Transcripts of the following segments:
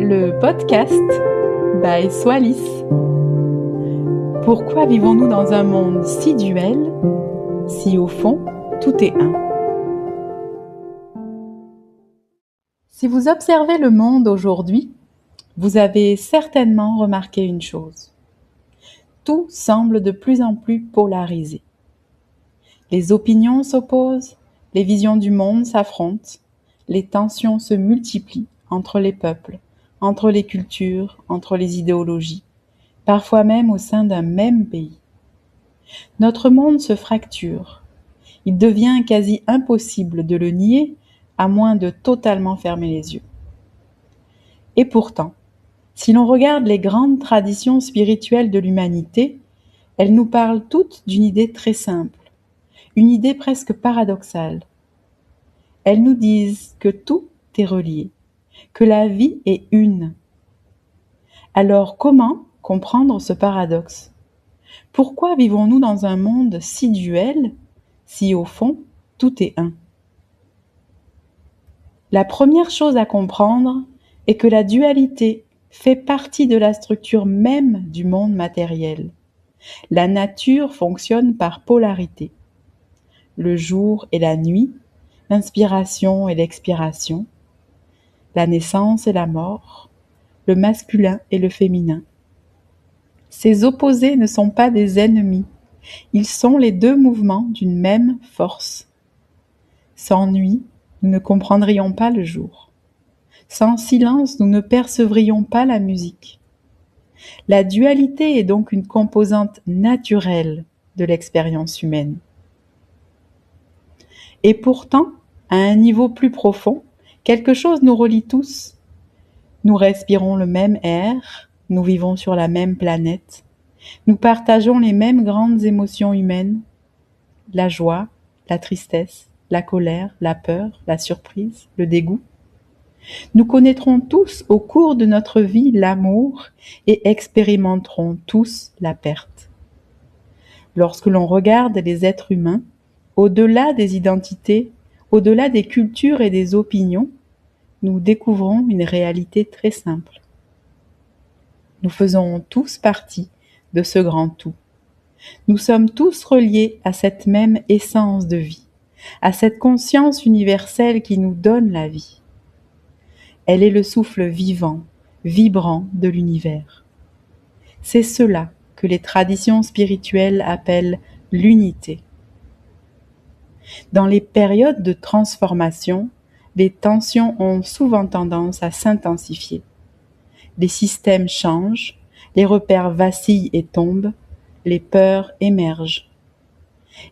le podcast by Swalis. Pourquoi vivons-nous dans un monde si duel, si au fond, tout est un? Si vous observez le monde aujourd'hui, vous avez certainement remarqué une chose. Tout semble de plus en plus polarisé. Les opinions s'opposent, les visions du monde s'affrontent, les tensions se multiplient entre les peuples, entre les cultures, entre les idéologies, parfois même au sein d'un même pays. Notre monde se fracture. Il devient quasi impossible de le nier, à moins de totalement fermer les yeux. Et pourtant, si l'on regarde les grandes traditions spirituelles de l'humanité, elles nous parlent toutes d'une idée très simple, une idée presque paradoxale. Elles nous disent que tout est relié, que la vie est une. Alors comment comprendre ce paradoxe? Pourquoi vivons-nous dans un monde si duel, si au fond, tout est un? La première chose à comprendre est que la dualité fait partie de la structure même du monde matériel. La nature fonctionne par polarité. Le jour et la nuit, l'inspiration et l'expiration, la naissance et la mort, le masculin et le féminin. Ces opposés ne sont pas des ennemis, ils sont les deux mouvements d'une même force. Sans nuit, nous ne comprendrions pas le jour. Sans silence, nous ne percevrions pas la musique. La dualité est donc une composante naturelle de l'expérience humaine. Et pourtant, à un niveau plus profond, quelque chose nous relie tous. Nous respirons le même air, nous vivons sur la même planète, nous partageons les mêmes grandes émotions humaines, la joie, la tristesse, la colère, la peur, la surprise, le dégoût. Nous connaîtrons tous au cours de notre vie l'amour et expérimenterons tous la perte. Lorsque l'on regarde les êtres humains, au-delà des identités, au-delà des cultures et des opinions, nous découvrons une réalité très simple. Nous faisons tous partie de ce grand tout. Nous sommes tous reliés à cette même essence de vie, à cette conscience universelle qui nous donne la vie. Elle est le souffle vivant, vibrant de l'univers. C'est cela que les traditions spirituelles appellent l'unité. Dans les périodes de transformation, les tensions ont souvent tendance à s'intensifier. Les systèmes changent, les repères vacillent et tombent, les peurs émergent.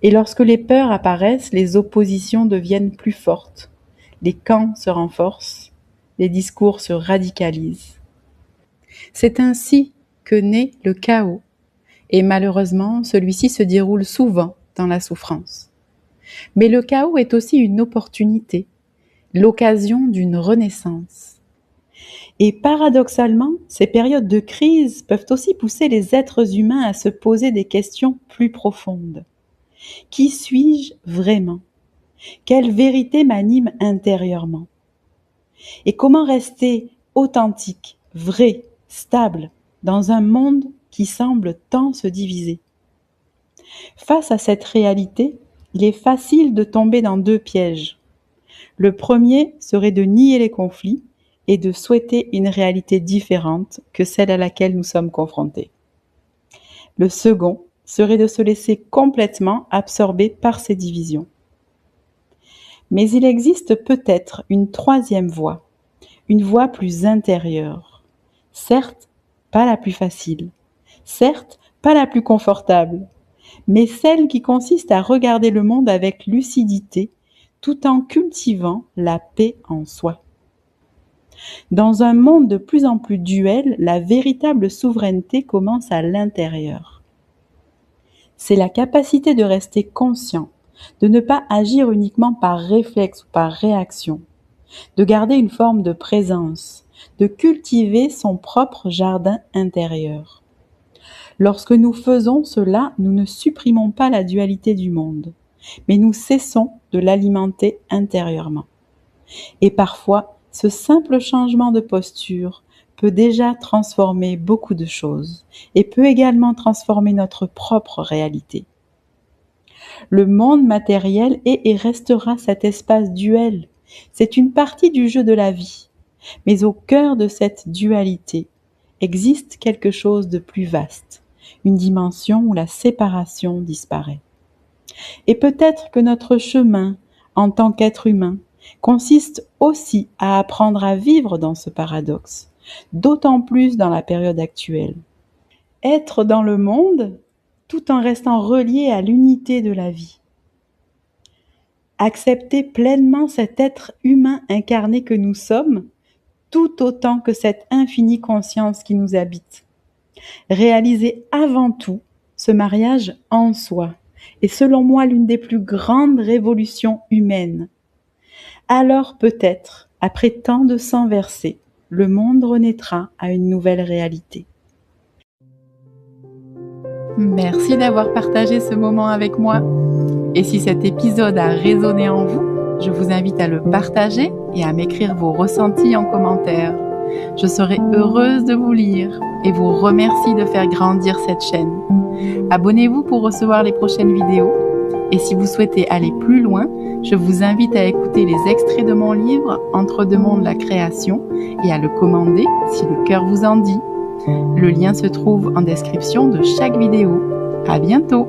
Et lorsque les peurs apparaissent, les oppositions deviennent plus fortes, les camps se renforcent, les discours se radicalisent. C'est ainsi que naît le chaos, et malheureusement, celui-ci se déroule souvent dans la souffrance. Mais le chaos est aussi une opportunité, l'occasion d'une renaissance. Et paradoxalement, ces périodes de crise peuvent aussi pousser les êtres humains à se poser des questions plus profondes. Qui suis-je vraiment? Quelle vérité m'anime intérieurement? Et comment rester authentique, vrai, stable, dans un monde qui semble tant se diviser? Face à cette réalité, il est facile de tomber dans deux pièges. Le premier serait de nier les conflits et de souhaiter une réalité différente que celle à laquelle nous sommes confrontés. Le second serait de se laisser complètement absorber par ces divisions. Mais il existe peut-être une troisième voie, une voie plus intérieure. Certes, pas la plus facile, certes, pas la plus confortable, mais celle qui consiste à regarder le monde avec lucidité tout en cultivant la paix en soi. Dans un monde de plus en plus duel, la véritable souveraineté commence à l'intérieur. C'est la capacité de rester conscient, de ne pas agir uniquement par réflexe ou par réaction, de garder une forme de présence, de cultiver son propre jardin intérieur. Lorsque nous faisons cela, nous ne supprimons pas la dualité du monde, mais nous cessons de l'alimenter intérieurement. Et parfois, ce simple changement de posture peut déjà transformer beaucoup de choses et peut également transformer notre propre réalité. Le monde matériel est et restera cet espace duel. C'est une partie du jeu de la vie. Mais au cœur de cette dualité existe quelque chose de plus vaste, une dimension où la séparation disparaît. Et peut-être que notre chemin, en tant qu'être humain, consiste aussi à apprendre à vivre dans ce paradoxe, d'autant plus dans la période actuelle. Être dans le monde tout en restant relié à l'unité de la vie. Accepter pleinement cet être humain incarné que nous sommes, tout autant que cette infinie conscience qui nous habite. Réaliser avant tout ce mariage en soi est selon moi l'une des plus grandes révolutions humaines. Alors peut-être, après tant de sang versé, le monde renaîtra à une nouvelle réalité. Merci d'avoir partagé ce moment avec moi. Et si cet épisode a résonné en vous, je vous invite à le partager et à m'écrire vos ressentis en commentaire. Je serai heureuse de vous lire et vous remercie de faire grandir cette chaîne. Abonnez-vous pour recevoir les prochaines vidéos. Et si vous souhaitez aller plus loin, je vous invite à écouter les extraits de mon livre « Entre deux mondes, la création » et à le commander si le cœur vous en dit. Le lien se trouve en description de chaque vidéo. À bientôt!